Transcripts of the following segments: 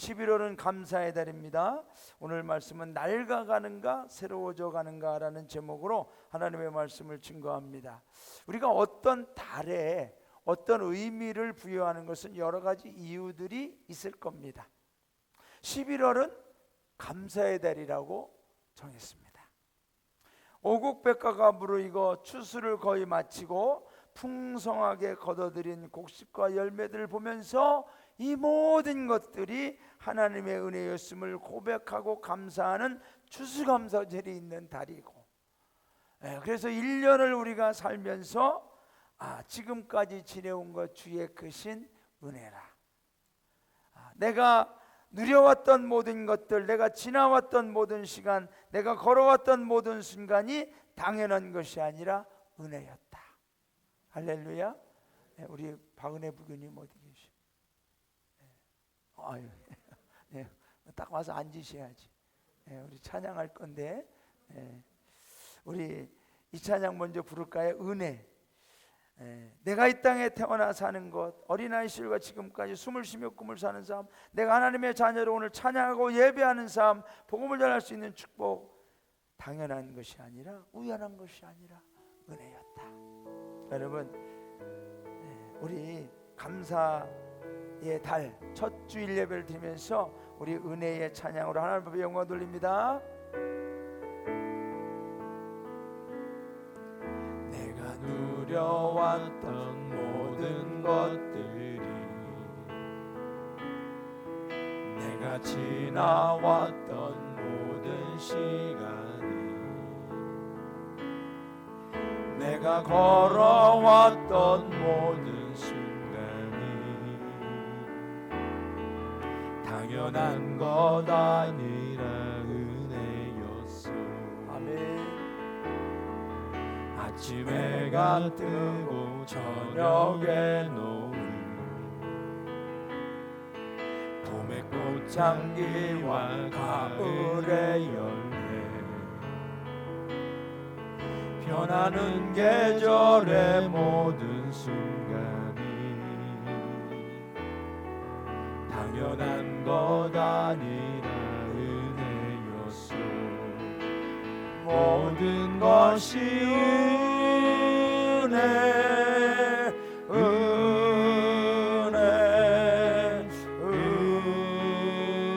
11월은 감사의 달입니다. 오늘 말씀은 낡아가는가 새로워져 가는가 라는 제목으로 하나님의 말씀을 증거합니다. 우리가 어떤 달에 어떤 의미를 부여하는 것은 여러 가지 이유들이 있을 겁니다. 11월은 감사의 달이라고 정했습니다. 오곡백과가 무르익어 추수를 거의 마치고 풍성하게 거둬들인 곡식과 열매들을 보면서 이 모든 것들이 하나님의 은혜였음을 고백하고 감사하는 추수감사절이 있는 달이고, 그래서 1년을 우리가 살면서 지금까지 지내온 것 주의 크신 은혜라, 내가 누려왔던 모든 것들, 내가 지나왔던 모든 시간, 내가 걸어왔던 모든 순간이 당연한 것이 아니라 은혜였다. 할렐루야. 우리 박은혜 부교님 어디 계시? 아유, 딱 와서 앉으셔야지. 우리 찬양할 건데, 우리 이 찬양 먼저 부를까요? 은혜. 내가 이 땅에 태어나 사는 것, 어린아이 시절과 지금까지 숨을 쉬며 꿈을 사는 삶, 내가 하나님의 자녀로 오늘 찬양하고 예배하는 삶, 복음을 전할 수 있는 축복, 당연한 것이 아니라 우연한 것이 아니라 은혜였다. 여러분, 우리 감사의 달 첫 주일 예배를 드리면서 우리 은혜의 찬양으로 하나님 앞에 영광 돌립니다. 내가 누려왔던 모든 것들이, 내가 지나왔던 모든 시간이, 내가 걸어왔던 모든 순간이 당연한 것 아니라 은혜였어. 아멘. 아침 해가 뜨고 저녁에 노을, 봄의 꽃향기와 가을의 열매, 변하는 계절의 모든 순간이 당연한 것 아니라 은혜였소. 모든 것이 은혜, 은혜,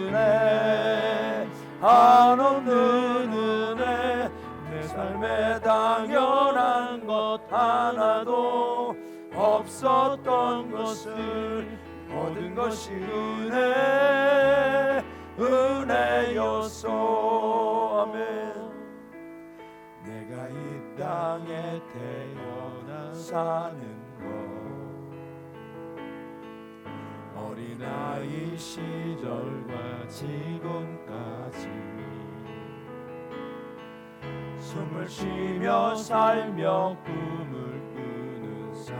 은혜, 한없는 은혜, 내 삶에 당연한 것 하나도 없었던 것을, 모든 것이 은혜, 은혜였소. 아멘. 내가 이 땅에 태어나 사는 것, 어린아이 시절과 지금까지 숨을 쉬며 살며 꿈을 꾸는 삶,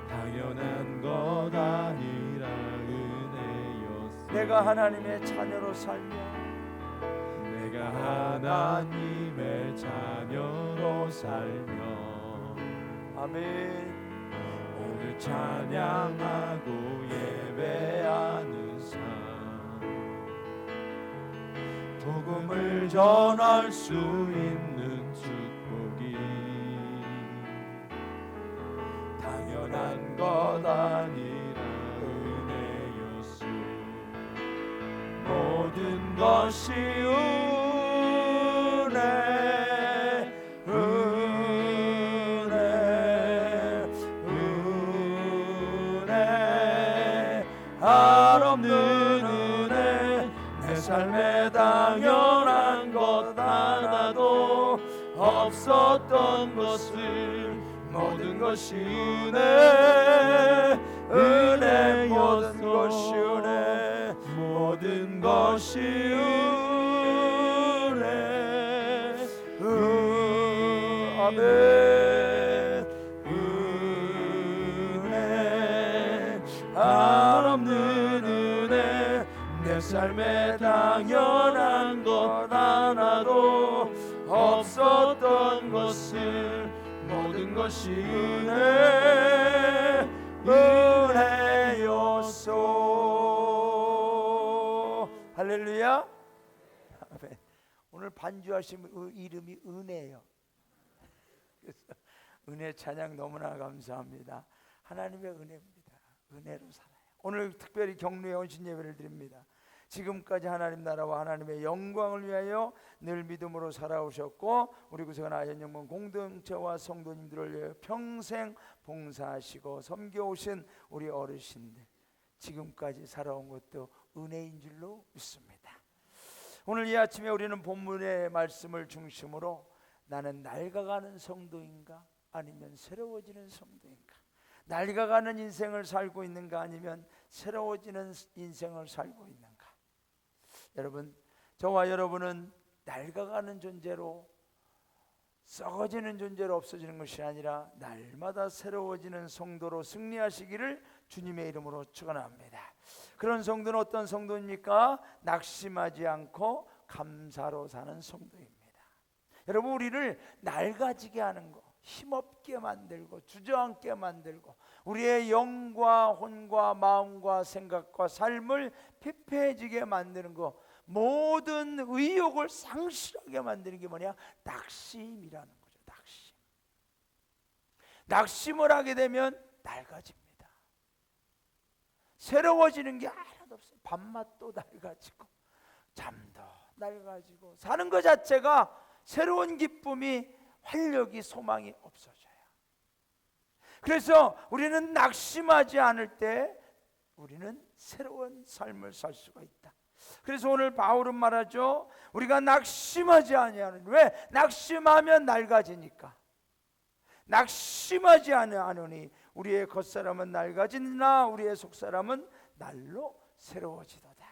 당연한 것 아니라 은혜였어. 내가 하나님의 자녀로 살며, 내가 하나님의 자녀로 살며, 아멘. 오늘 찬양하고 예배하는 삶, 복음을 전할 수 있는 축복이 당연한 것 아니라 은혜였소. 모든 것이 은혜, 은혜, 은혜, 한없는 은혜, 내 삶에 당연한 것 하나도 없었던 것을, 모든 것이 은혜, 은혜, 모든 것이 은혜, 모든 것이 은혜, 아멘. 은혜, 한없는 은혜, 내 삶에 당연한 것 하나도 없었던 것을, 모든 것이 은혜, 은혜였소. 주옵소서. 할렐루야. 아멘. 오늘 반주하신 이름이 은혜예요. 그래서 은혜 찬양 너무나 감사합니다. 하나님의 은혜입니다. 은혜로 살아요. 오늘 특별히 경루의 헌신 예배를 드립니다. 지금까지 하나님 나라와 하나님의 영광을 위하여 늘 믿음으로 살아오셨고 우리 구세관 아현영문 공동체와 성도님들을 위해 평생 봉사하시고 섬겨오신 우리 어르신들, 지금까지 살아온 것도 은혜인 줄로 믿습니다. 오늘 이 아침에 우리는 본문의 말씀을 중심으로 나는 낡아가는 성도인가 아니면 새로워지는 성도인가, 낡아가는 인생을 살고 있는가 아니면 새로워지는 인생을 살고 있는가. 여러분, 저와 여러분은 낡아가는 존재로, 썩어지는 존재로 없어지는 것이 아니라 날마다 새로워지는 성도로 승리하시기를 주님의 이름으로 축원합니다. 그런 성도는 어떤 성도입니까? 낙심하지 않고 감사로 사는 성도입니다. 여러분, 우리를 낡아지게 하는 거, 힘없게 만들고 주저앉게 만들고 우리의 영과 혼과 마음과 생각과 삶을 피폐해지게 만드는 거, 모든 의욕을 상실하게 만드는 게 뭐냐? 낙심이라는 거죠. 낙심을 하게 되면 낡아집니다. 새로워지는 게 하나도 없어요. 밥맛도 낡아지고 잠도 낡아지고 사는 것 자체가 새로운 기쁨이, 활력이, 소망이 없어져요. 그래서 우리는 낙심하지 않을 때 우리는 새로운 삶을 살 수가 있다. 그래서 오늘 바울은 말하죠. 우리가 낙심하지 아니하는, 왜? 낙심하면 낡아지니까. 낙심하지 아니하노니 우리의 겉사람은 낡아지나 우리의 속사람은 날로 새로워지도다.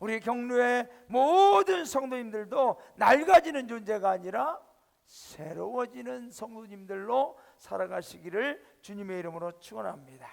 우리 경로의 모든 성도님들도 낡아지는 존재가 아니라 새로워지는 성도님들로 살아가시기를 주님의 이름으로 축원합니다.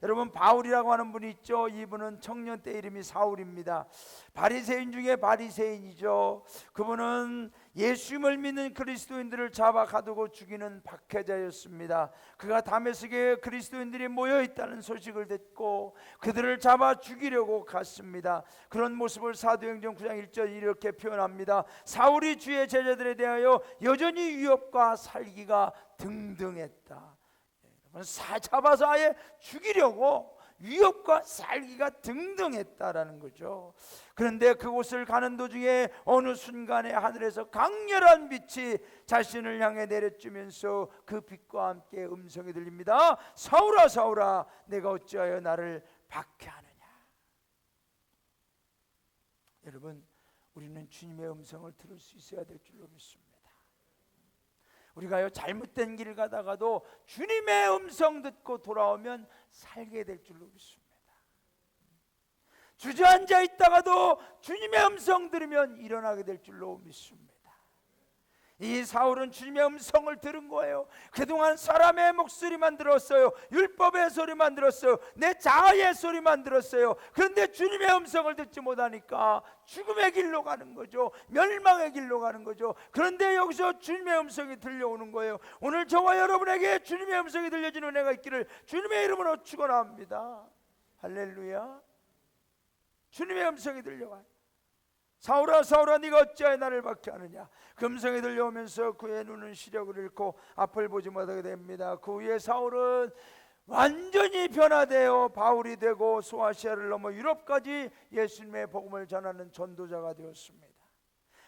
여러분, 바울이라고 하는 분이 있죠. 이분은 청년 때 이름이 사울입니다. 바리새인 중에 바리새인이죠. 그분은 예수님을 믿는 그리스도인들을 잡아 가두고 죽이는 박해자였습니다. 그가 다메섹에 그리스도인들이 모여 있다는 소식을 듣고 그들을 잡아 죽이려고 갔습니다. 그런 모습을 사도행전 9장 1절 이렇게 표현합니다. 사울이 주의 제자들에 대하여 여전히 위협과 살기가 등등했다. 잡아서 아예 죽이려고 위협과 살기가 등등했다라는 거죠. 그런데 그곳을 가는 도중에 어느 순간에 하늘에서 강렬한 빛이 자신을 향해 내려주면서 그 빛과 함께 음성이 들립니다. 사울아 사울아 내가 어찌하여 나를 박해하느냐. 여러분, 우리는 주님의 음성을 들을 수 있어야 될 줄로 믿습니다. 우리가요, 잘못된 길 가다가도 주님의 음성 듣고 돌아오면 살게 될 줄로 믿습니다. 주저앉아 있다가도 주님의 음성 들으면 일어나게 될 줄로 믿습니다. 이 사울은 주님의 음성을 들은 거예요. 그동안 사람의 목소리만 들었어요. 율법의 소리만 들었어요. 내 자아의 소리만 들었어요. 그런데 주님의 음성을 듣지 못하니까 죽음의 길로 가는 거죠. 멸망의 길로 가는 거죠. 그런데 여기서 주님의 음성이 들려오는 거예요. 오늘 저와 여러분에게 주님의 음성이 들려주는 은혜가 있기를 주님의 이름으로 축원합니다. 할렐루야. 주님의 음성이 들려와요. 사울아 사울아 네가 어찌하여 나를 박해하느냐. 그 음성이 들려오면서 그의 눈은 시력을 잃고 앞을 보지 못하게 됩니다. 그 후에 사울은 완전히 변화되어 바울이 되고 소아시아를 넘어 유럽까지 예수님의 복음을 전하는 전도자가 되었습니다.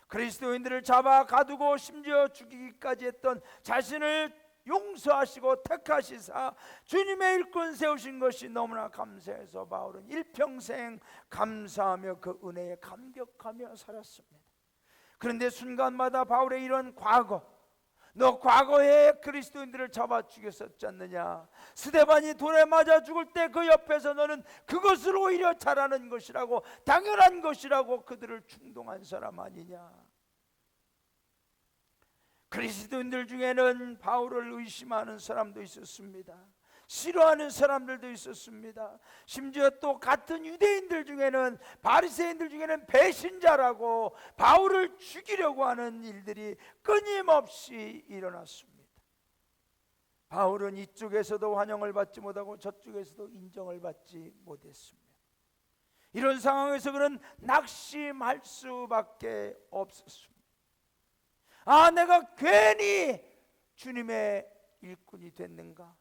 그리스도인들을 잡아 가두고 심지어 죽이기까지 했던 자신을 용서하시고 택하시사 주님의 일꾼 세우신 것이 너무나 감사해서 바울은 일평생 감사하며 그 은혜에 감격하며 살았습니다. 그런데 순간마다 바울의 이런 과거, 너 과거에 그리스도인들을 잡아 죽였었지 않느냐. 스데반이 돌에 맞아 죽을 때 그 옆에서 너는 그것을 오히려 잘하는 것이라고, 당연한 것이라고 그들을 충동한 사람 아니냐. 그리스도인들 중에는 바울을 의심하는 사람도 있었습니다. 싫어하는 사람들도 있었습니다. 심지어 또 같은 유대인들 중에는, 바리새인들 중에는 배신자라고 바울을 죽이려고 하는 일들이 끊임없이 일어났습니다. 바울은 이쪽에서도 환영을 받지 못하고 저쪽에서도 인정을 받지 못했습니다. 이런 상황에서 그는 낙심할 수밖에 없었습니다. 아, 내가 괜히 주님의 일꾼이 됐는가,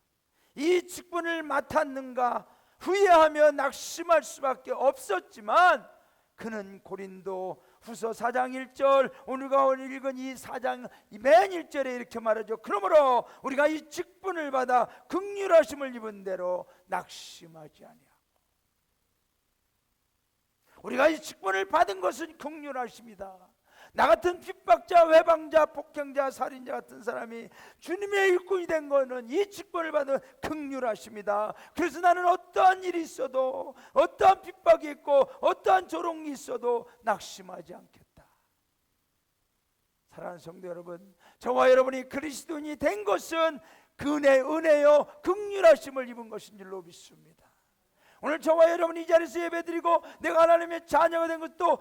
이 직분을 맡았는가 후회하며 낙심할 수밖에 없었지만, 그는 고린도 후서 4장 1절, 오늘과 오늘 읽은 이 4장 맨 1절에 이렇게 말하죠. 그러므로 우리가 이 직분을 받아 긍휼하심을 입은 대로 낙심하지 아니하고. 우리가 이 직분을 받은 것은 긍휼하심이다. 나 같은 핍박자, 외방자, 폭행자, 살인자 같은 사람이 주님의 일꾼이 된 것은 이 직분을 받은 긍휼하심이다. 그래서 나는 어떠한 일이 있어도, 어떠한 핍박이 있고 어떠한 조롱이 있어도 낙심하지 않겠다. 사랑하는 성도 여러분, 저와 여러분이 그리스도인이 된 것은 은혜요 긍휼하심을 입은 것인 줄로 믿습니다. 오늘 저와 여러분이 이 자리에서 예배드리고 내가 하나님의 자녀가 된 것도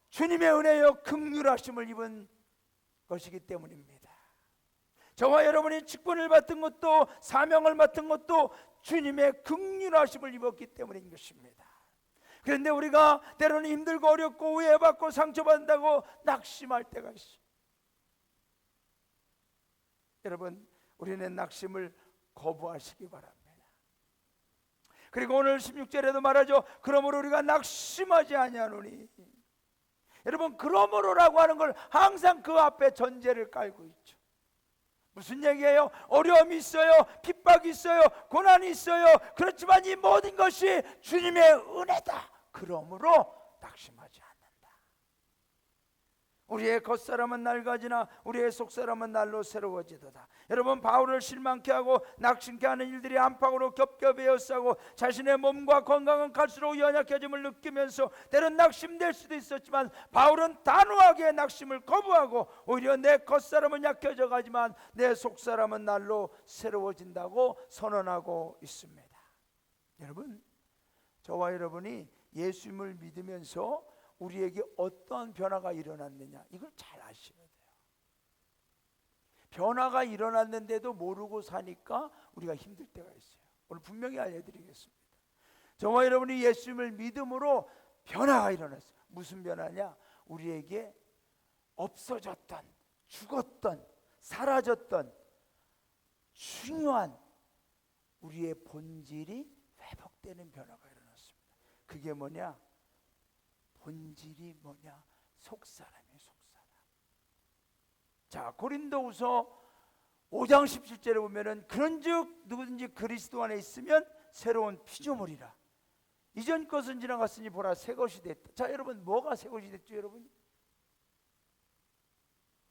주님의 은혜요 긍휼하심을 입은 것이기 때문입니다. 저와 여러분이 직분을 맡은 것도 사명을 맡은 것도 주님의 긍휼하심을 입었기 때문인 것입니다. 그런데 우리가 때로는 힘들고 어렵고 오해받고 상처받는다고 낙심할 때가 있어요. 여러분, 우리는 낙심을 거부하시기 바랍니다. 그리고 오늘 16절에도 말하죠. 그러므로 우리가 낙심하지 아니하노니. 여러분, 그러므로라고 하는 걸 항상 그 앞에 전제를 깔고 있죠. 무슨 얘기예요? 어려움이 있어요, 핍박이 있어요, 고난이 있어요. 그렇지만 이 모든 것이 주님의 은혜다. 그러므로 낙심하지 않는다. 우리의 겉사람은 낡아지나 우리의 속사람은 날로 새로워지도다. 여러분, 바울을 실망케 하고 낙심케 하는 일들이 안팎으로 겹겹이 에워싸고 자신의 몸과 건강은 갈수록 연약해짐을 느끼면서 때론 낙심될 수도 있었지만, 바울은 단호하게 낙심을 거부하고 오히려 내 겉사람은 약해져 가지만 내 속사람은 날로 새로워진다고 선언하고 있습니다. 여러분, 저와 여러분이 예수님을 믿으면서 우리에게 어떠한 변화가 일어났느냐, 이걸 잘 아셔야 돼요. 변화가 일어났는데도 모르고 사니까 우리가 힘들 때가 있어요. 오늘 분명히 알려드리겠습니다. 저와 여러분이 예수님을 믿음으로 변화가 일어났어요. 무슨 변화냐? 우리에게 없어졌던, 죽었던, 사라졌던 중요한 우리의 본질이 회복되는 변화가 일어났습니다. 그게 뭐냐? 본질이 뭐냐? 속사람이에요, 속사람. 자, 고린도후서 5장 17절에 보면은 그런즉 누구든지 그리스도 안에 있으면 새로운 피조물이라. 이전 것은 지나갔으니 보라 새 것이 됐다. 자, 여러분, 뭐가 새 것이 됐죠, 여러분?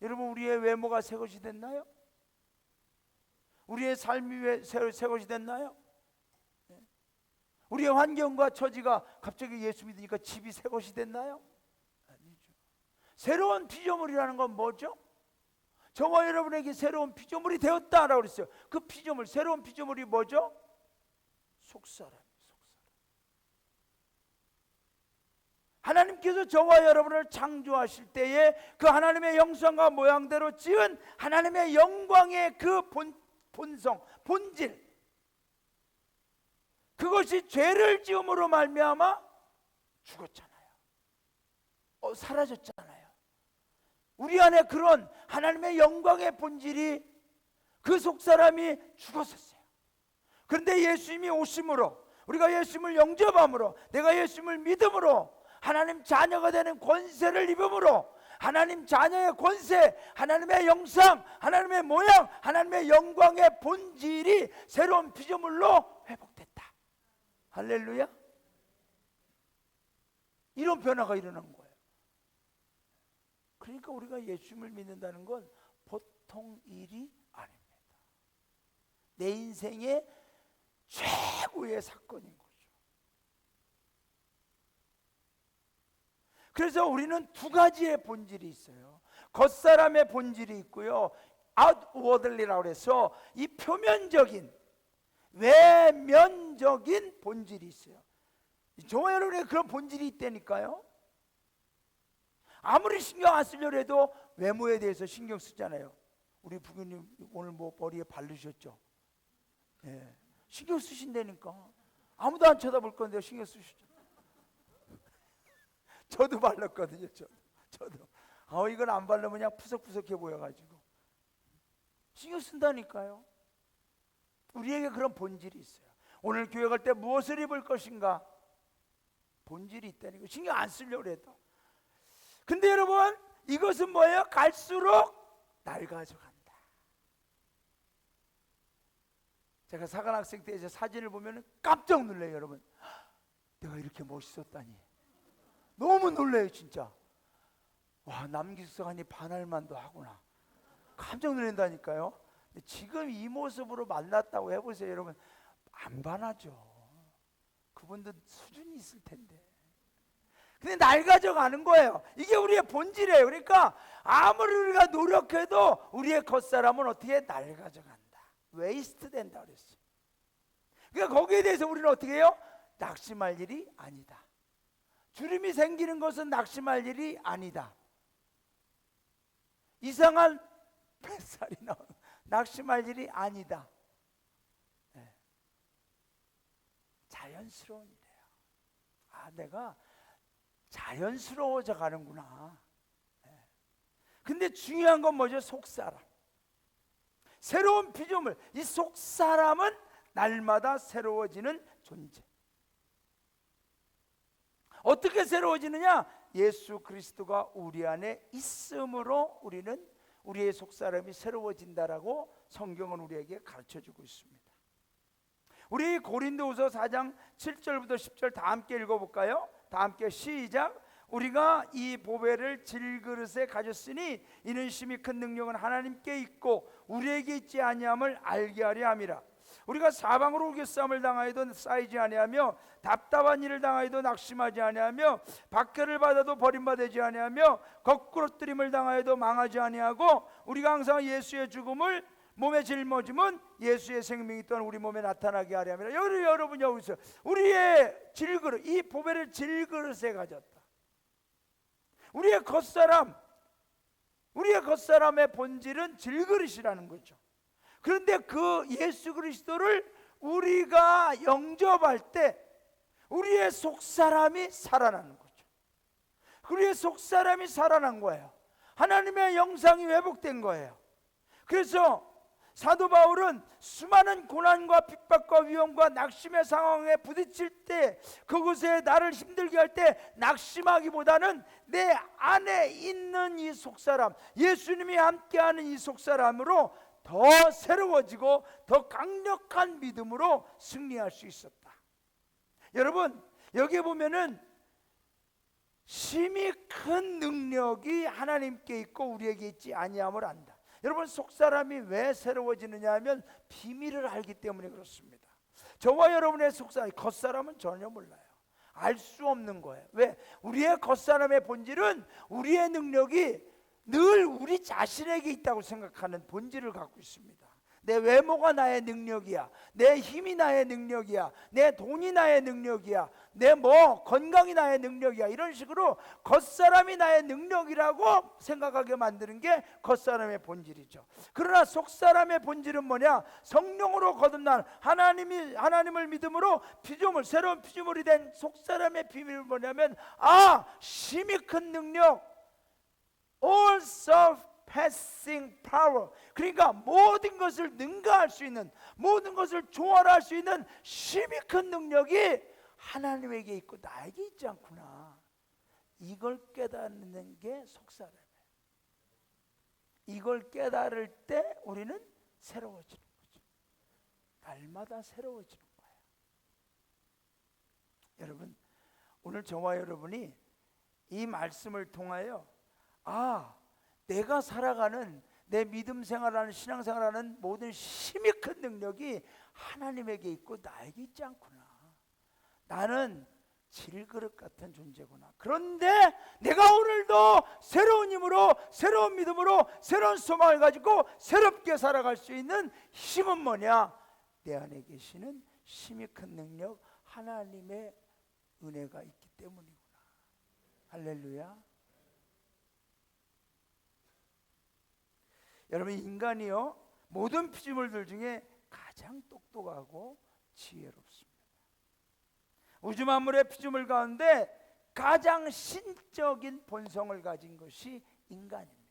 여러분, 우리의 외모가 새 것이 됐나요? 우리의 삶이 왜 새 것이 됐나요? 우리의 환경과 처지가 갑자기 예수 믿으니까 집이 새 것이 됐나요? 아니죠. 새로운 피조물이라는 건 뭐죠? 저와 여러분에게 새로운 피조물이 되었다라고 그랬어요. 그 피조물, 새로운 피조물이 뭐죠? 속사람. 하나님께서 저와 여러분을 창조하실 때에 그 하나님의 형상과 모양대로 지은 하나님의 영광의 그 본성, 본질, 그것이 죄를 지음으로 말미암아 죽었잖아요. 사라졌잖아요. 우리 안에 그런 하나님의 영광의 본질이, 그 속사람이 죽었었어요. 그런데 예수님이 오심으로, 우리가 예수님을 영접함으로, 내가 예수님을 믿음으로 하나님 자녀가 되는 권세를 입음으로, 하나님 자녀의 권세, 하나님의 영상, 하나님의 모양, 하나님의 영광의 본질이 새로운 피조물로 회복됐다. 할렐루야. 이런 변화가 일어난 거예요. 그러니까 우리가 예수님을 믿는다는 건 보통 일이 아닙니다. 내 인생의 최고의 사건인 거죠. 그래서 우리는 두 가지의 본질이 있어요. 겉사람의 본질이 있고요, outwardly라고 해서 이 표면적인, 외면적인 본질이 있어요. 저와 여러분의 그런 본질이 있다니까요. 아무리 신경 안 쓰려고 해도 외모에 대해서 신경 쓰잖아요. 우리 부모님 오늘 뭐 머리에 바르셨죠? 예. 신경 쓰신다니까. 아무도 안 쳐다볼 건데 신경 쓰시죠. 저도 발랐거든요. 저도. 이건 안 바르면 그냥 푸석푸석해 보여가지고 신경 쓴다니까요. 우리에게 그런 본질이 있어요. 오늘 교회 갈 때 무엇을 입을 것인가? 본질이 있다니까. 신경 안 쓰려고 해도. 근데 여러분, 이것은 뭐예요? 갈수록 낡아져간다. 제가 사관학생 때 사진을 보면 깜짝 놀라요. 여러분, 내가 이렇게 멋있었다니. 너무 놀라요 진짜. 와, 남기숙사관이 반할만도 하구나. 깜짝 놀란다니까요. 근데 지금 이 모습으로 만났다고 해보세요. 여러분, 안 반하죠. 그분도 수준이 있을 텐데. 근데 낡아져 가는 거예요. 이게 우리의 본질이에요. 그러니까 아무리 우리가 노력해도 우리의 겉사람은 어떻게 낡아져 간다. 웨이스트 된다 그랬어요. 그러니까 거기에 대해서 우리는 어떻게 해요? 낙심할 일이 아니다. 주름이 생기는 것은 낙심할 일이 아니다. 이상한 뱃살이 나오는 낙심할 일이 아니다. 네. 자연스러운 일이에요. 내가 자연스러워져 가는구나. 네. 근데 중요한 건 뭐죠? 속사람. 새로운 피조물. 이 속사람은 날마다 새로워지는 존재. 어떻게 새로워지느냐? 예수 그리스도가 우리 안에 있음으로 우리는 우리의 속사람이 새로워진다라고 성경은 우리에게 가르쳐주고 있습니다. 우리 고린도후서 4장 7절부터 10절 다 함께 읽어볼까요? 다 함께 시작. 우리가 이 보배를 질그릇에 가졌으니 이는 심히 큰 능력은 하나님께 있고 우리에게 있지 아니함을 알게 하려 함이라. 우리가 사방으로 우겨싸움을 당하여도 쌓이지 아니하며 답답한 일을 당하여도 낙심하지 아니하며 박해를 받아도 버림받지 아니하며 거꾸로뜨림을 당하여도 망하지 아니하고 우리가 항상 예수의 죽음을 몸에 짊어짐은 예수의 생명이 또한 우리 몸에 나타나게 하려 함이라. 여러분 여기서 우리의 질그릇, 이 보배를 질그릇에 가졌다. 우리의 겉사람의 본질은 질그릇이라는 거죠. 그런데 그 예수 그리스도를 우리가 영접할 때 우리의 속사람이 살아나는 거죠. 우리의 속사람이 살아난 거예요. 하나님의 영상이 회복된 거예요. 그래서 사도 바울은 수많은 고난과 핍박과 위험과 낙심의 상황에 부딪힐 때 그곳에 나를 힘들게 할 때 낙심하기보다는 내 안에 있는 이 속사람, 예수님이 함께하는 이 속사람으로 더 새로워지고 더 강력한 믿음으로 승리할 수 있었다. 여러분, 여기에 보면은 심히 큰 능력이 하나님께 있고 우리에게 있지 아니함을 안다. 여러분, 속사람이 왜 새로워지느냐 하면 비밀을 알기 때문에 그렇습니다. 저와 여러분의 속사람, 겉사람은 전혀 몰라요. 알 수 없는 거예요. 왜? 우리의 겉사람의 본질은 우리의 능력이 늘 우리 자신에게 있다고 생각하는 본질을 갖고 있습니다. 내 외모가 나의 능력이야. 내 힘이 나의 능력이야. 내 돈이 나의 능력이야. 내 건강이 나의 능력이야. 이런 식으로 겉사람이 나의 능력이라고 생각하게 만드는 게 겉사람의 본질이죠. 그러나 속사람의 본질은 뭐냐? 성령으로 거듭난 하나님을 믿음으로 새로운 피조물이 된 속사람의 비밀은 뭐냐면 심히 큰 능력, all surpassing power. 그러니까 모든 것을 능가할 수 있는, 모든 것을 조화할 수 있는 심히 큰 능력이 하나님에게 있고 나에게 있지 않구나. 이걸 깨닫는 게 속사람이에요. 이걸 깨달을 때 우리는 새로워지는 거죠. 날마다 새로워지는 거예요. 여러분, 오늘 저와 여러분이 이 말씀을 통하여 내가 살아가는 내 믿음 생활하는 신앙생활하는 모든 힘이 큰 능력이 하나님에게 있고 나에게 있지 않구나. 나는 질그릇 같은 존재구나. 그런데 내가 오늘도 새로운 힘으로, 새로운 믿음으로, 새로운 소망을 가지고 새롭게 살아갈 수 있는 힘은 뭐냐? 내 안에 계시는 힘이 큰 능력, 하나님의 은혜가 있기 때문이구나. 할렐루야. 여러분, 인간이요 모든 피조물들 중에 가장 똑똑하고 지혜롭습니다. 우주 만물의 피조물 가운데 가장 신적인 본성을 가진 것이 인간입니다.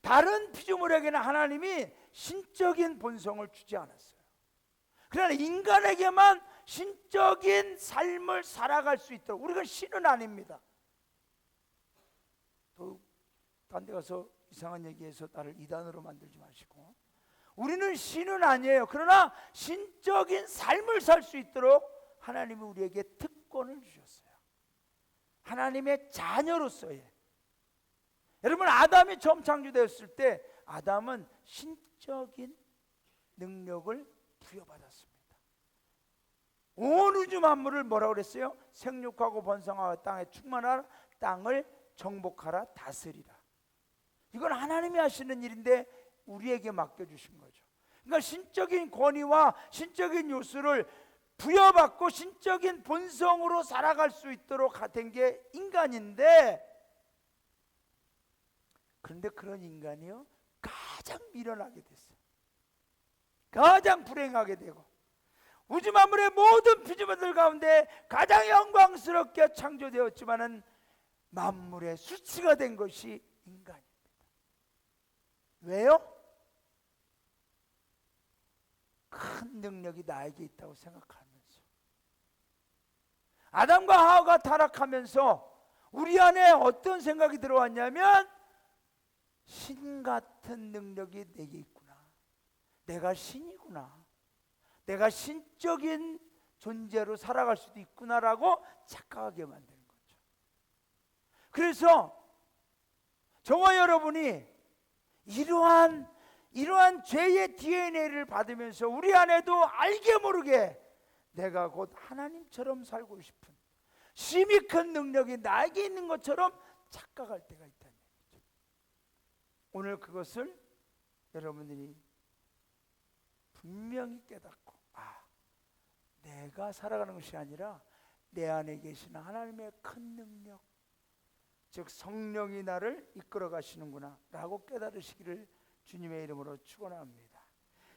다른 피조물에게는 하나님이 신적인 본성을 주지 않았어요. 그러나 인간에게만 신적인 삶을 살아갈 수 있도록, 우리가 신은 아닙니다. 또 딴 데 가서 이상한 얘기해서 나를 이단으로 만들지 마시고, 우리는 신은 아니에요. 그러나 신적인 삶을 살 수 있도록 하나님이 우리에게 특권을 주셨어요. 하나님의 자녀로서의. 여러분, 아담이 처음 창조되었을 때 아담은 신적인 능력을 부여받았습니다. 온 우주 만물을 뭐라고 그랬어요? 생육하고 번성하고 땅에 충만하라, 땅을 정복하라, 다스리라. 이건 하나님이 하시는 일인데 우리에게 맡겨주신 거죠. 그러니까 신적인 권위와 신적인 요소를 부여받고 신적인 본성으로 살아갈 수 있도록 된 게 인간인데, 그런데 그런 인간이요 가장 미련하게 됐어요. 가장 불행하게 되고, 우주 만물의 모든 피조물들 가운데 가장 영광스럽게 창조되었지만은 만물의 수치가 된 것이 인간입니다. 왜요? 큰 능력이 나에게 있다고 생각하면서, 아담과 하와가 타락하면서 우리 안에 어떤 생각이 들어왔냐면, 신 같은 능력이 내게 있구나, 내가 신이구나, 내가 신적인 존재로 살아갈 수도 있구나라고 착각하게 만드는 거죠. 그래서 저와 여러분이 이러한 죄의 DNA를 받으면서 우리 안에도 알게 모르게 내가 곧 하나님처럼 살고 싶은 심히 큰 능력이 나에게 있는 것처럼 착각할 때가 있다는 얘기죠. 오늘 그것을 여러분들이 분명히 깨닫고, 내가 살아가는 것이 아니라 내 안에 계시는 하나님의 큰 능력, 즉 성령이 나를 이끌어 가시는구나 라고 깨달으시기를 주님의 이름으로 축원합니다.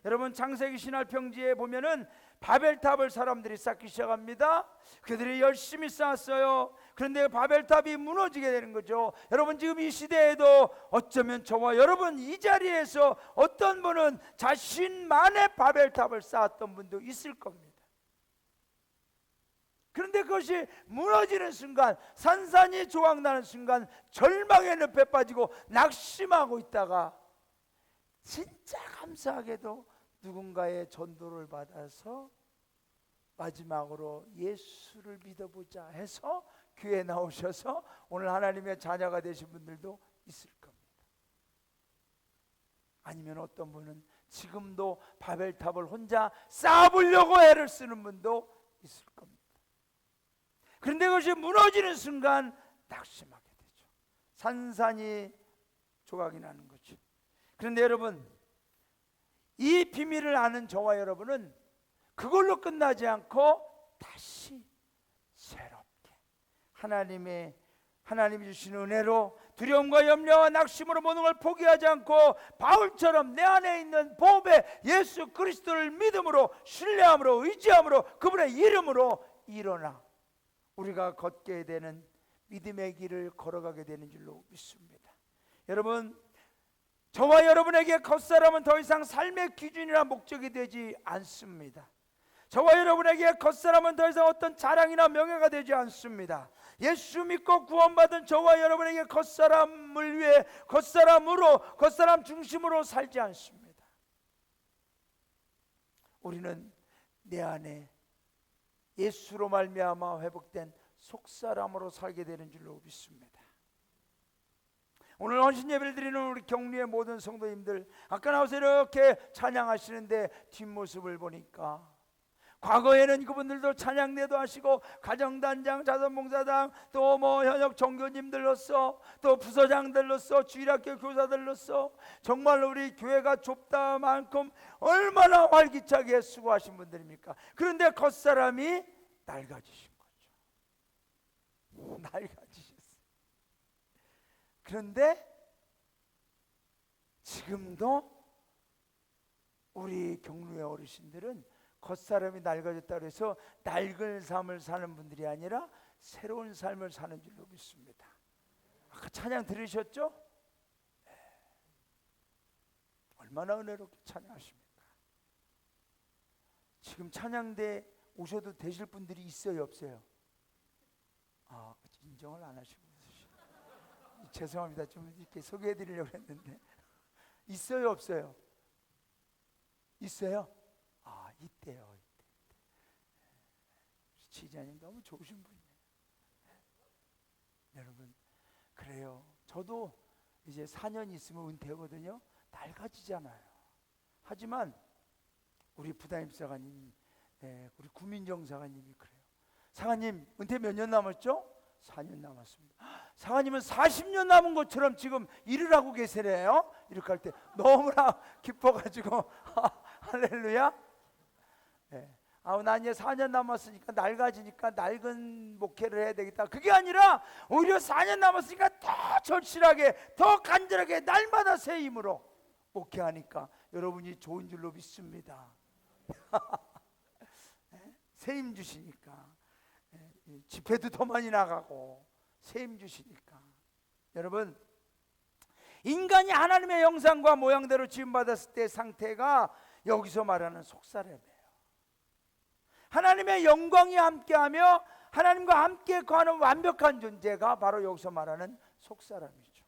여러분, 창세기 신할 평지에 보면은 바벨탑을 사람들이 쌓기 시작합니다. 그들이 열심히 쌓았어요. 그런데 바벨탑이 무너지게 되는 거죠. 여러분, 지금 이 시대에도 어쩌면 저와 여러분 이 자리에서 어떤 분은 자신만의 바벨탑을 쌓았던 분도 있을 겁니다. 그런데 그것이 무너지는 순간, 산산이 조각나는 순간 절망의 늪에 빠지고 낙심하고 있다가 진짜 감사하게도 누군가의 전도를 받아서 마지막으로 예수를 믿어보자 해서 교회에 나오셔서 오늘 하나님의 자녀가 되신 분들도 있을 겁니다. 아니면 어떤 분은 지금도 바벨탑을 혼자 쌓아보려고 애를 쓰는 분도 있을 겁니다. 그런데 그것이 무너지는 순간 낙심하게 되죠. 산산이 조각이 나는 거죠. 그런데 여러분, 이 비밀을 아는 저와 여러분은 그걸로 끝나지 않고 다시 새롭게 하나님이 주신 은혜로 두려움과 염려와 낙심으로 모든 걸 포기하지 않고 바울처럼 내 안에 있는 보배 예수 그리스도를 믿음으로, 신뢰함으로, 의지함으로, 그분의 이름으로 일어나 우리가 걷게 되는 믿음의 길을 걸어가게 되는 줄로 믿습니다. 여러분, 저와 여러분에게 겉사람은 더 이상 삶의 기준이나 목적이 되지 않습니다. 저와 여러분에게 겉사람은 더 이상 어떤 자랑이나 명예가 되지 않습니다. 예수 믿고 구원받은 저와 여러분에게 겉사람을 위해 겉사람 중심으로 살지 않습니다. 우리는 내 안에 예수로 말미암아 회복된 속사람으로 살게 되는 줄로 믿습니다. 오늘 헌신 예배를 드리는 우리 경리의 모든 성도님들, 아까 나와서 이렇게 찬양하시는데 뒷모습을 보니까 과거에는 그분들도 찬양대도 하시고 가정단장, 자선봉사당, 또 현역 종교님들로서, 또 부서장들로서, 주일학교 교사들로서 정말 우리 교회가 좁다만큼 얼마나 활기차게 수고하신 분들입니까? 그런데 겉사람이 낡아지신 거죠. 낡아지셨어요. 그런데 지금도 우리 경로의 어르신들은 겉사람이 낡아졌다 그래서 낡은 삶을 사는 분들이 아니라 새로운 삶을 사는 줄로 믿습니다. 아까 찬양 들으셨죠? 네. 얼마나 은혜롭게 찬양하십니까? 지금 찬양대 오셔도 되실 분들이 있어요, 없어요? 아, 인정을 안 하시고 있으시죠. 죄송합니다. 좀 이렇게 소개해 드리려고 했는데 있어요, 없어요? 있어요? 아, 있대요. 지자님 너무 좋으신 분이에요. 여러분, 그래요. 저도 이제 4년 있으면 은퇴거든요. 낡아지잖아요. 하지만 우리 부담임 사관님, 우리 구민정 사관님이 그래요. 사관님 은퇴 몇 년 남았죠? 4년 남았습니다. 사관님은 40년 남은 것처럼 지금 일을 하고 계시네요. 이렇게 할 때 너무나 기뻐가지고 할렐루야. 네. 난 이제 4년 남았으니까 낡아지니까 낡은 목회를 해야 되겠다. 그게 아니라 오히려 4년 남았으니까 더 절실하게, 더 간절하게 날마다 새 힘으로 목회하니까 여러분이 좋은 줄로 믿습니다. 새 힘 주시니까 집회도 더 많이 나가고 새 힘 주시니까. 여러분, 인간이 하나님의 형상과 모양대로 지음받았을 때 상태가 여기서 말하는 속사람이에요. 하나님의 영광이 함께하며 하나님과 함께 거하는 완벽한 존재가 바로 여기서 말하는 속사람이죠.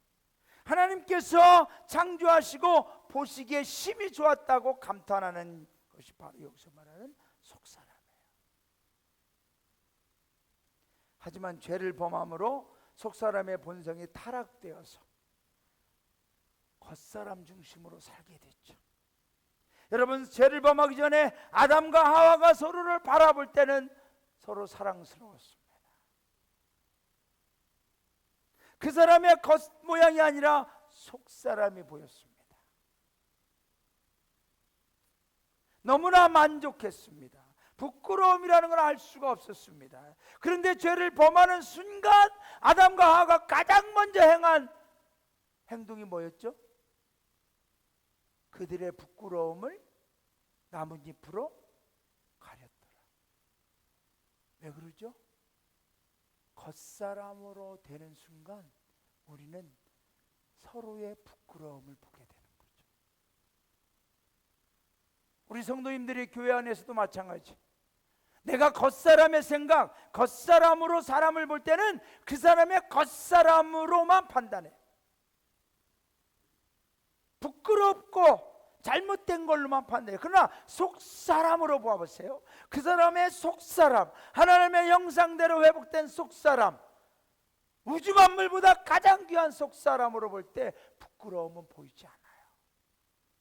하나님께서 창조하시고 보시기에 심히 좋았다고 감탄하는 것이 바로 여기서 말하는 속사람이에요. 하지만 죄를 범함으로 속사람의 본성이 타락되어서 겉사람 중심으로 살게 됐죠. 여러분, 죄를 범하기 전에 아담과 하와가 서로를 바라볼 때는 서로 사랑스러웠습니다. 그 사람의 겉모양이 아니라 속사람이 보였습니다. 너무나 만족했습니다. 부끄러움이라는 걸 알 수가 없었습니다. 그런데 죄를 범하는 순간 아담과 하와가 가장 먼저 행한 행동이 뭐였죠? 그들의 부끄러움을 나뭇잎으로 가렸더라. 왜 그러죠? 겉사람으로 되는 순간 우리는 서로의 부끄러움을 보게 되는 거죠. 우리 성도님들이 교회 안에서도 마찬가지. 내가 겉사람의 생각, 겉사람으로 사람을 볼 때는 그 사람의 겉사람으로만 판단해. 부끄럽고 잘못된 걸로만 판단해요. 그러나 속사람으로 보아보세요. 그 사람의 속사람, 하나님의 형상대로 회복된 속사람, 우주 만물보다 가장 귀한 속사람으로 볼 때 부끄러움은 보이지 않아요.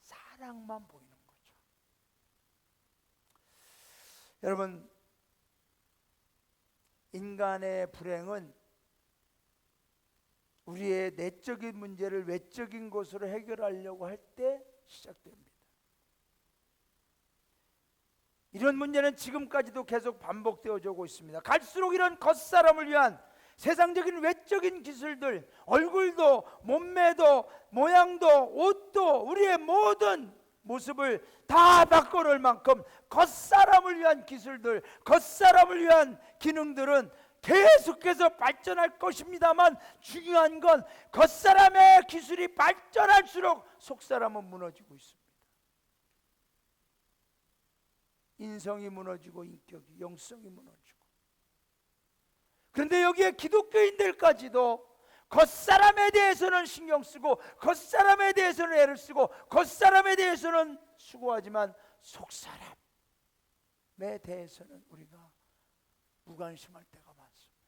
사랑만 보이는 거죠. 여러분, 인간의 불행은 우리의 내적인 문제를 외적인 것으로 해결하려고 할 때 시작됩니다. 이런 문제는 지금까지도 계속 반복되어져 오고 있습니다. 갈수록 이런 겉사람을 위한 세상적인 외적인 기술들, 얼굴도 몸매도 모양도 옷도 우리의 모든 모습을 다 바꿔놓을 만큼 겉사람을 위한 기술들, 겉사람을 위한 기능들은 계속해서 발전할 것입니다만, 중요한 건 겉사람의 기술이 발전할수록 속사람은 무너지고 있습니다. 인성이 무너지고 인격이, 영성이 무너지고. 그런데 여기에 기독교인들까지도 겉사람에 대해서는 신경 쓰고 겉사람에 대해서는 애를 쓰고 겉사람에 대해서는 수고하지만 속사람에 대해서는 우리가 무관심할 때가 많습니다.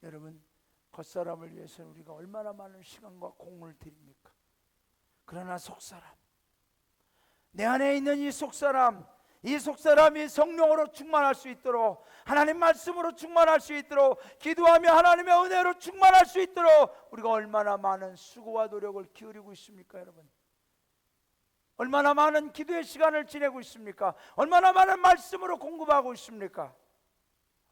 여러분, 겉사람을 위해서는 우리가 얼마나 많은 시간과 공을 들입니까? 그러나 속사람, 내 안에 있는 이 속사람, 이 속사람이 성령으로 충만할 수 있도록, 하나님 말씀으로 충만할 수 있도록, 기도하며 하나님의 은혜로 충만할 수 있도록 우리가 얼마나 많은 수고와 노력을 기울이고 있습니까, 여러분? 얼마나 많은 기도의 시간을 지내고 있습니까? 얼마나 많은 말씀으로 공급하고 있습니까?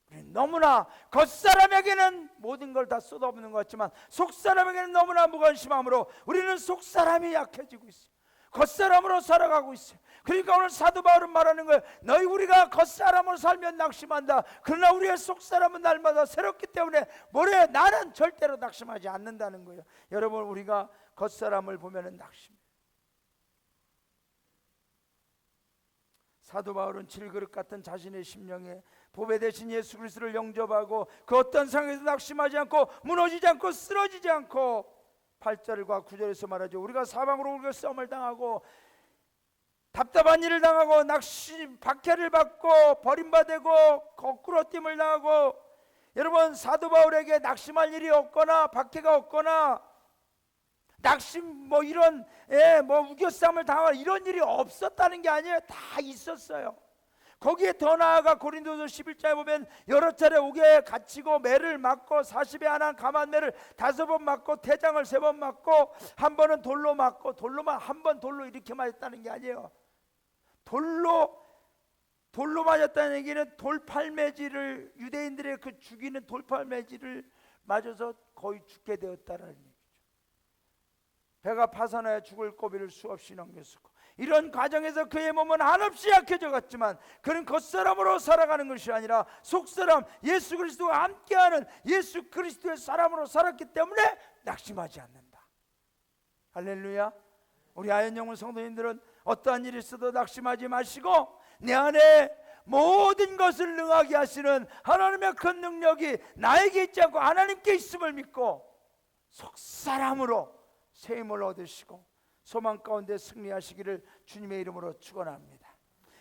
우리는 너무나 겉사람에게는 모든 걸 다 쏟아붓는 것 같지만 속사람에게는 너무나 무관심함으로 우리는 속사람이 약해지고 있어요. 겉사람으로 살아가고 있어요. 그러니까 오늘 사도 바울은 말하는 거예요. 너희 우리가 겉사람으로 살면 낙심한다. 그러나 우리의 속사람은 날마다 새롭기 때문에 뭐래? 나는 절대로 낙심하지 않는다는 거예요. 여러분, 우리가 겉사람을 보면은 낙심. 사도 바울은 질그릇 같은 자신의 심령에 보배 대신 예수 그리스도를 영접하고 그 어떤 상황에서 낙심하지 않고 무너지지 않고 쓰러지지 않고 8절과 9절에서 말하죠. 우리가 사방으로 우리가 싸움을 당하고 답답한 일을 당하고 박해를 받고 버림받고 거꾸로 됨을 당하고, 여러분, 사도 바울에게 낙심할 일이 없거나 박해가 없거나 낙심 이런 우겨싸움을 당할 이런 일이 없었다는 게 아니에요. 다 있었어요. 거기에 더 나아가 고린도서 11장에 보면 여러 차례 옥에 갇히고 매를 맞고 40에 하나 감한 매를 5번 맞고 태장을 3번 맞고 한 번은 돌로 맞고, 돌로만 한 번 돌로 이렇게 맞았다는 게 아니에요. 돌로 맞았다는 얘기는 돌팔매질을, 유대인들의 그 죽이는 돌팔매질을 맞아서 거의 죽게 되었다라는 얘기죠. 배가 파산하여 죽을 고비를 수없이 넘겼었고, 이런 과정에서 그의 몸은 한없이 약해져 갔지만 그는 겉사람으로 살아가는 것이 아니라 속사람 예수 그리스도와 함께하는 예수 그리스도의 사람으로 살았기 때문에 낙심하지 않는다. 할렐루야. 우리 아현영문 성도님들은 어떠한 일이 있어도 낙심하지 마시고 내 안에 모든 것을 능하게 하시는 하나님의 큰 능력이 나에게 있지 않고 하나님께 있음을 믿고 속사람으로 새 힘을 얻으시고 소망 가운데 승리하시기를 주님의 이름으로 축원합니다.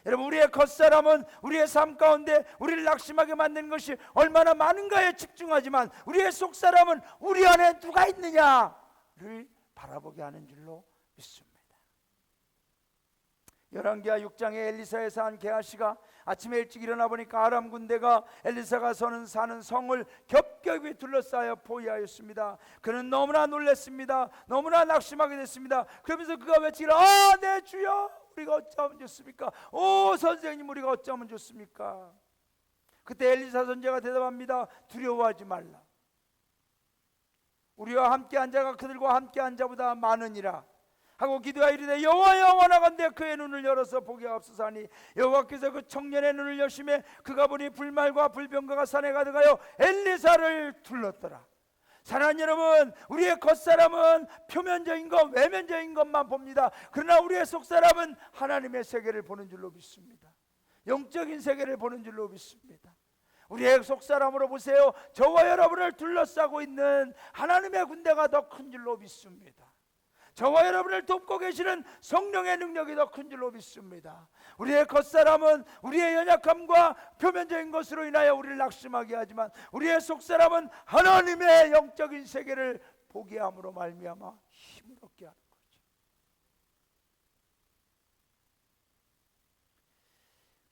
여러분, 우리의 겉사람은 우리의 삶 가운데 우리를 낙심하게 만드는 것이 얼마나 많은가에 집중하지만 우리의 속사람은 우리 안에 누가 있느냐를 바라보게 하는 줄로 믿습니다. 열왕기하 6장에 엘리사에서 한 게하시가 아침에 일찍 일어나 보니까 아람 군대가 엘리사가 사는 성을 겹겹이 둘러싸여 포위하였습니다. 그는 너무나 놀랐습니다. 너무나 낙심하게 됐습니다. 그러면서 그가 외치기를 내 주여, 우리가 어찌하면 좋습니까? 오 선생님, 우리가 어찌하면 좋습니까? 그때 엘리사 선지자가 대답합니다. 두려워하지 말라. 우리와 함께한 자가 그들과 함께한 자보다 많으니라 하고 기도하여 이르되 여호와여, 원하건대 그의 눈을 열어서 보게 하옵소서 하니 여호와께서 그 청년의 눈을 여심해 그가 보니 불말과 불병거가 산에 가득하여 엘리사를 둘렀더라. 사랑하는 여러분, 우리의 겉사람은 표면적인 것, 외면적인 것만 봅니다. 그러나 우리의 속사람은 하나님의 세계를 보는 줄로 믿습니다. 영적인 세계를 보는 줄로 믿습니다. 우리의 속사람으로 보세요. 저와 여러분을 둘러싸고 있는 하나님의 군대가 더 큰 줄로 믿습니다. 저와 여러분을 돕고 계시는 성령의 능력이 더 큰 줄로 믿습니다. 우리의 겉사람은 우리의 연약함과 표면적인 것으로 인하여 우리를 낙심하게 하지만 우리의 속사람은 하나님의 영적인 세계를 보게 함으로 말미암아 힘을 얻게 하는 거죠.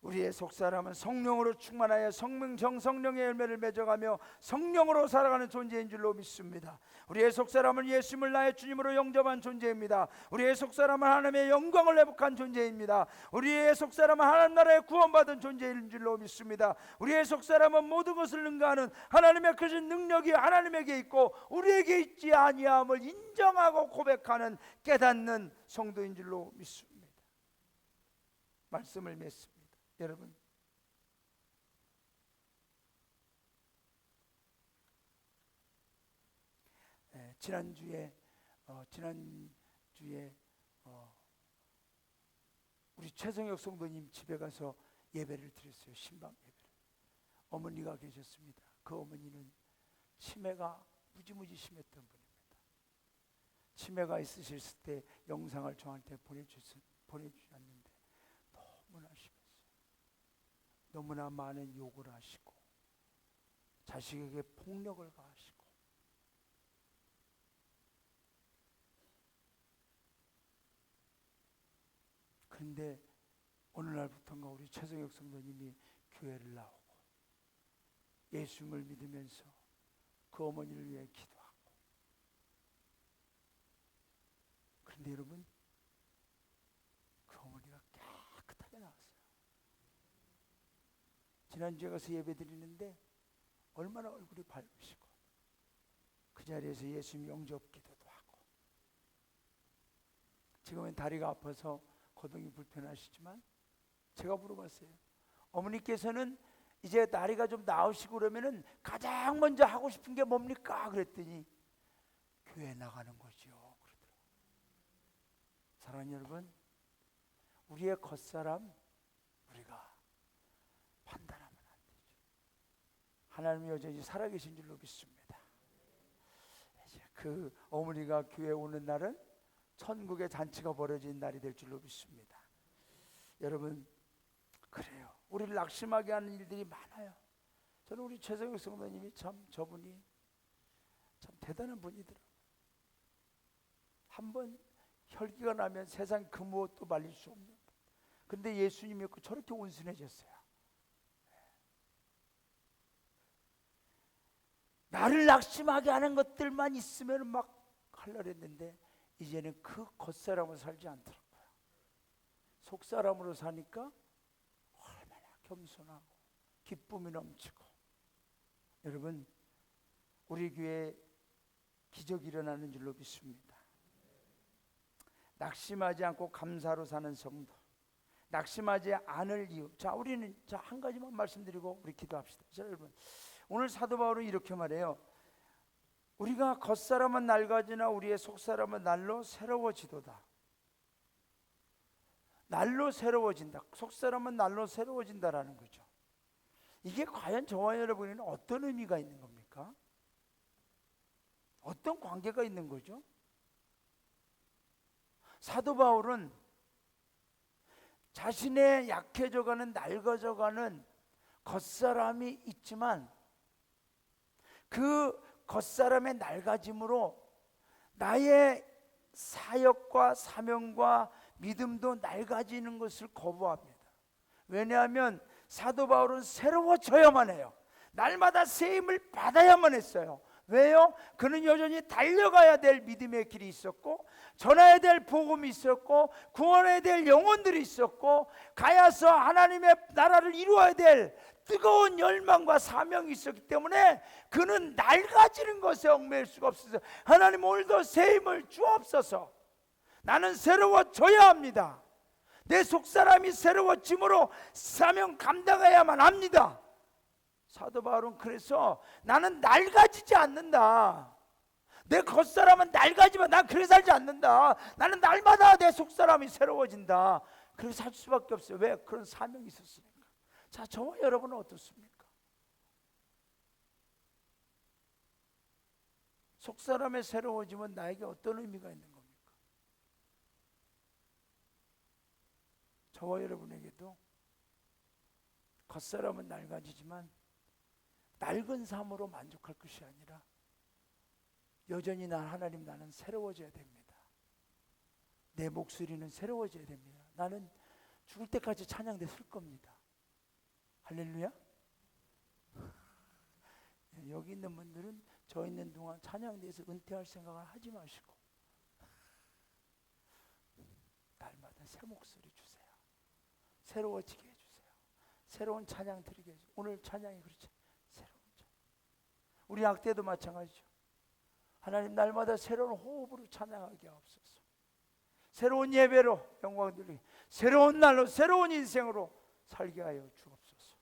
우리의 속사람은 성령으로 충만하여 성령의 열매를 맺어가며 성령으로 살아가는 존재인 줄로 믿습니다. 우리의 속사람은 예수님을 나의 주님으로 영접한 존재입니다. 우리의 속사람은 하나님의 영광을 회복한 존재입니다. 우리의 속사람은 하나님 나라에 구원받은 존재인 줄로 믿습니다. 우리의 속사람은 모든 것을 능가하는 하나님의 크신 능력이 하나님에게 있고 우리에게 있지 아니함을 인정하고 고백하는 깨닫는 성도인 줄로 믿습니다. 말씀을 맺습니다. 여러분, 지난주에 우리 최성혁 성도님 집에 가서 예배를 드렸어요. 신방 예배를. 어머니가 계셨습니다. 그 어머니는 치매가 무지무지 심했던 분입니다. 치매가 있으실 때 영상을 저한테 보내주셨는데 너무나 심했어요. 너무나 많은 욕을 하시고 자식에게 폭력을 가하시고, 그런데 어느 날부터인가 우리 최성혁 성도님이 교회를 나오고 예수님을 믿으면서 그 어머니를 위해 기도하고, 그런데 여러분, 그 어머니가 깨끗하게 나왔어요. 지난주에 가서 예배 드리는데 얼마나 얼굴이 밝으시고 그 자리에서 예수님 영접 기도도 하고 지금은 다리가 아파서 거동이 불편하시지만 제가 물어봤어요. 어머니께서는 이제 다리가 좀 나으시고 그러면은 가장 먼저 하고 싶은 게 뭡니까? 그랬더니 교회 나가는 거죠. 그러더라고요. 사랑하는 여러분, 우리의 겉사람 우리가 판단하면 안 되죠. 하나님이 여전히 살아계신 줄로 믿습니다. 이제 그 어머니가 교회 오는 날은 천국의 잔치가 벌어진 날이 될 줄로 믿습니다. 여러분, 그래요. 우리를 낙심하게 하는 일들이 많아요. 저는 우리 최성혁 성도님이 참 저분이 참 대단한 분이더라고요. 한번 혈기가 나면 세상 그 무엇도 말릴 수 없는 분. 근데 예수님 믿고 저렇게 온순해졌어요. 나를 낙심하게 하는 것들만 있으면 막 하려고 했는데 이제는 그 겉사람으로 살지 않더라고요. 속사람으로 사니까 얼마나 겸손하고 기쁨이 넘치고. 여러분, 우리 교회에 기적이 일어나는 줄로 믿습니다. 낙심하지 않고 감사로 사는 성도, 낙심하지 않을 이유. 자, 우리는 한 가지만 말씀드리고 우리 기도합시다. 자, 여러분, 오늘 사도 바울은 이렇게 말해요. 우리가 겉사람은 낡아지나 우리의 속사람은 날로 새로워지도다. 날로 새로워진다. 속사람은 날로 새로워진다라는 거죠. 이게 과연 저와 여러분에는 어떤 의미가 있는 겁니까? 어떤 관계가 있는 거죠? 사도 바울은 자신의 약해져가는 낡아져가는 겉사람이 있지만 그 겉사람의 낡아짐으로 나의 사역과 사명과 믿음도 낡아지는 것을 거부합니다. 왜냐하면 사도 바울은 새로워져야만 해요. 날마다 새 힘을 받아야만 했어요. 왜요? 그는 여전히 달려가야 될 믿음의 길이 있었고, 전해야 될 복음이 있었고, 구원해야 될 영혼들이 있었고, 가야서 하나님의 나라를 이루어야 될 뜨거운 열망과 사명이 있었기 때문에 그는 낡아지는 것에 얽매일 수가 없어서 하나님 오늘도 새 힘을 주옵소서. 나는 새로워져야 합니다. 내 속사람이 새로워짐으로 사명 감당해야만 합니다. 사도 바울은 그래서 나는 낡아지지 않는다. 내 겉사람은 낡아지면 난 그렇게 살지 않는다. 나는 날마다 내 속사람이 새로워진다. 그렇게 살 수밖에 없어요. 왜? 그런 사명이 있었으니까. 자, 저와 여러분은 어떻습니까? 속사람의 새로워짐은 나에게 어떤 의미가 있는 겁니까? 저와 여러분에게도 겉사람은 낡아지지만 낡은 삶으로 만족할 것이 아니라 여전히 하나님, 나는 새로워져야 됩니다. 내 목소리는 새로워져야 됩니다. 나는 죽을 때까지 찬양대 쓸 겁니다. 할렐루야. 여기 있는 분들은 저 있는 동안 찬양대에서 은퇴할 생각을 하지 마시고 날마다 새 목소리 주세요. 새로워지게 해주세요. 새로운 찬양 드리게 해주세요. 오늘 찬양이 그렇죠. 새로운 찬양. 우리 악대도 마찬가지죠. 하나님, 날마다 새로운 호흡으로 찬양하게 하옵소서. 새로운 예배로 영광 돌리게, 새로운 날로 새로운 인생으로 살게 하여 주옵소서.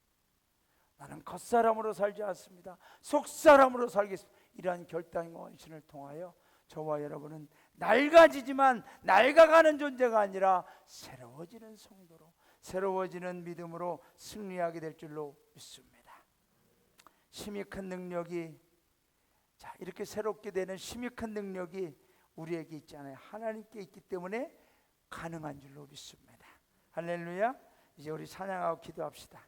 나는 겉사람으로 살지 않습니다. 속사람으로 살겠습니다. 이러한 결단과 헌신을 통하여 저와 여러분은 낡아지지만 낡아가는 존재가 아니라 새로워지는 성도로, 새로워지는 믿음으로 승리하게 될 줄로 믿습니다. 힘이 큰 능력이, 자, 이렇게 새롭게 되는 힘이 큰 능력이 우리에게 있잖아요. 하나님께 있기 때문에 가능한 줄로 믿습니다. 할렐루야. 이제 우리 찬양하고 기도합시다.